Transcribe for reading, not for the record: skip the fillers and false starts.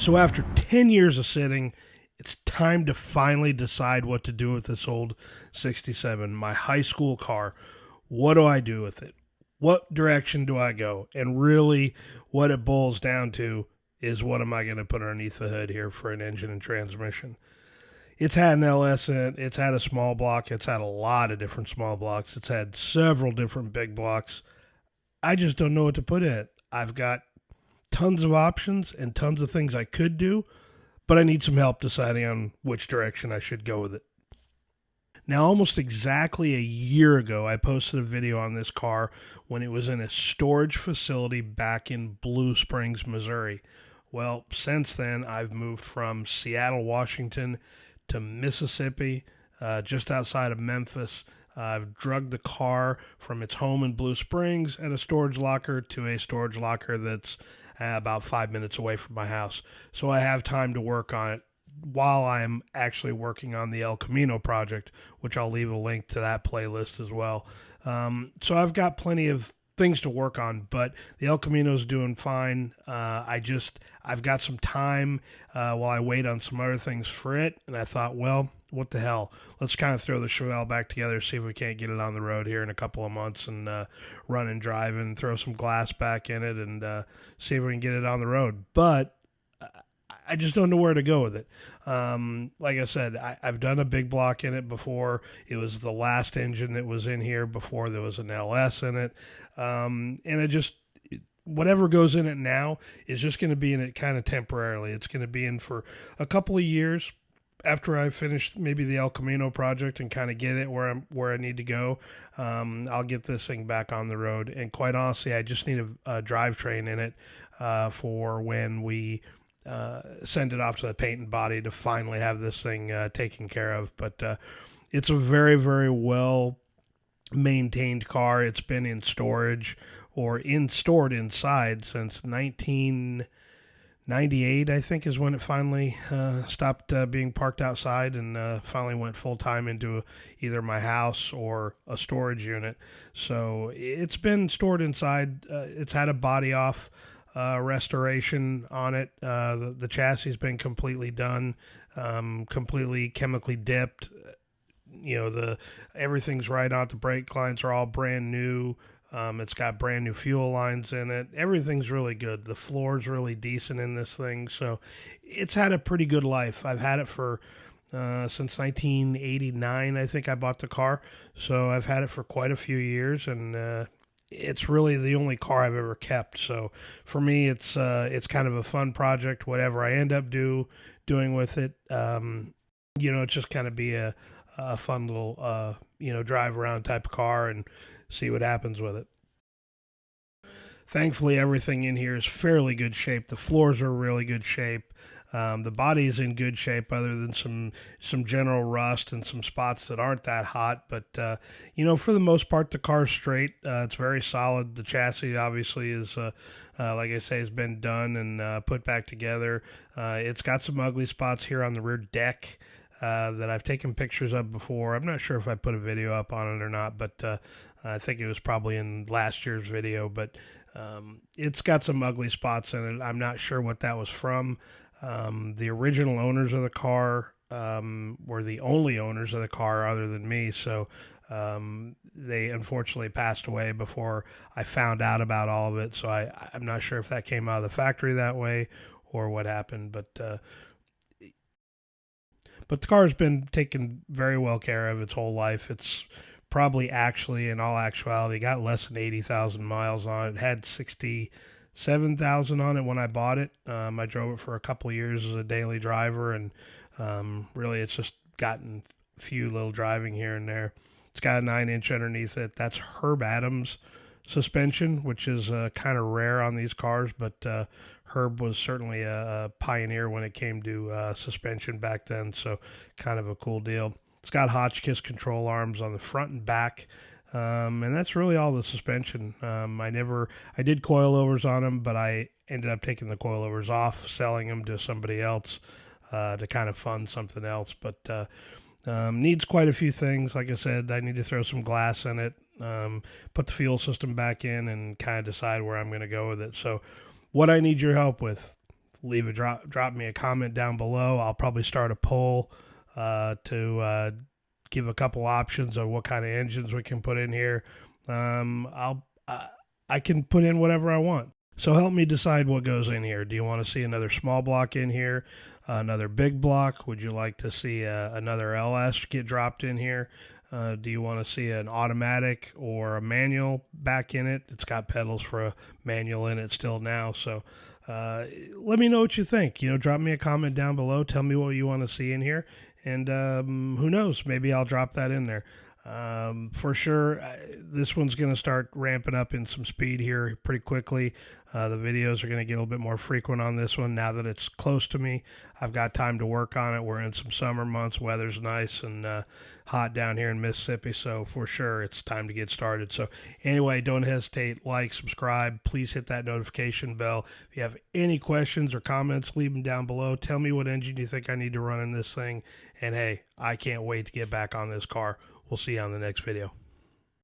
So after 10 years of sitting, it's time to finally decide what to do with this old 67, my high school car. What do I do with it? What direction do I go? And really, what it boils down to is what am I going to put underneath the hood here for an engine and transmission? It's had an LS in it, it's had a small block, it's had a lot of different small blocks, it's had several different big blocks. I just don't know what to put in it. I've got tons of options and tons of things I could do, but I need some help deciding on which direction I should go with it. Now, almost exactly a year ago, I posted a video on this car when it was in a storage facility back in Blue Springs, Missouri. Well, since then, I've moved from Seattle, Washington to Mississippi, just outside of Memphis. I've drugged the car from its home in Blue Springs at a storage locker to a storage locker that's about 5 minutes away from my house. So I have time to work on it while I'm actually working on the El Camino project, which I'll leave a link to that playlist as well. So I've got plenty of things to work on, but the El Camino's doing fine. I've got some time while I wait on some other things for it, and I thought, well, what the hell? Let's kind of throw the Chevelle back together, see if we can't get it on the road here in a couple of months and run and drive and throw some glass back in it and see if we can get it on the road. But I just don't know where to go with it. Like I said, I've done a big block in it before. It was the last engine that was in here before there was an LS in it. And whatever goes in it now is just going to be in it kind of temporarily. It's going to be in for a couple of years after I finish maybe the El Camino project and kind of get it where I need to go. I'll get this thing back on the road. And quite honestly, I just need a drivetrain in it for when we send it off to the paint and body to finally have this thing taken care of. But it's a very, very well maintained car. It's been in storage or stored inside since 1998, I think, is when it finally stopped being parked outside and finally went full time into either my house or a storage unit. So it's been stored inside. It's had a body off restoration on it. The chassis has been completely done, completely chemically dipped. Everything's right on it. The brake lines are all brand new. It's got brand new fuel lines in it. Everything's really good. The floor's really decent in this thing. So it's had a pretty good life. I've had it for since 1989, I think I bought the car. So I've had it for quite a few years, and it's really the only car I've ever kept. So for me, it's kind of a fun project. Whatever I end up doing with it, it's just kind of be a fun little drive around type of car and see what happens with it. Thankfully, everything in here is fairly good shape. The floors are really good shape. The body is in good shape, other than some general rust and some spots that aren't that hot. But for the most part, the car's straight. It's very solid. The chassis obviously is, like I say, has been done and put back together. It's got some ugly spots here on the rear deck that I've taken pictures of before. I'm not sure if I put a video up on it or not, but I think it was probably in last year's video. But it's got some ugly spots in it. I'm not sure what that was from. The original owners of the car were the only owners of the car other than me, so they unfortunately passed away before I found out about all of it. So I'm not sure if that came out of the factory that way or what happened, but the car's been taken very well care of its whole life. It's probably actually, in all actuality, got less than 80,000 miles on it. It had 67,000 on it when I bought it. I drove it for a couple of years as a daily driver, and really it's just gotten a few little driving here and there. It's got a 9-inch underneath it. That's Herb Adams suspension, which is kind of rare on these cars, but Herb was certainly a pioneer when it came to suspension back then, so kind of a cool deal. It's got Hotchkiss control arms on the front and back. And that's really all the suspension. I did coilovers on them, but I ended up taking the coilovers off, selling them to somebody else to kind of fund something else. But needs quite a few things. Like I said, I need to throw some glass in it, put the fuel system back in, and kind of decide where I'm going to go with it. So what I need your help with, drop me a comment down below. I'll probably start a poll to give a couple options of what kind of engines we can put in here. I can put in whatever I want. So help me decide what goes in here. Do you want to see another small block in here? Another big block? Would you like to see another LS get dropped in here? Do you want to see an automatic or a manual back in it? It's got pedals for a manual in it still now. So let me know what you think. Drop me a comment down below. Tell me what you want to see in here. And who knows? Maybe I'll drop that in there. For sure, this one's going to start ramping up in some speed here pretty quickly. The videos are going to get a little bit more frequent on this one now that it's close to me. I've got time to work on it. We're in some summer months. Weather's nice and hot down here in Mississippi, so for sure it's time to get started. So anyway, don't hesitate. Like, subscribe. Please hit that notification bell. If you have any questions or comments, leave them down below. Tell me what engine you think I need to run in this thing. And hey, I can't wait to get back on this car. We'll see you on the next video.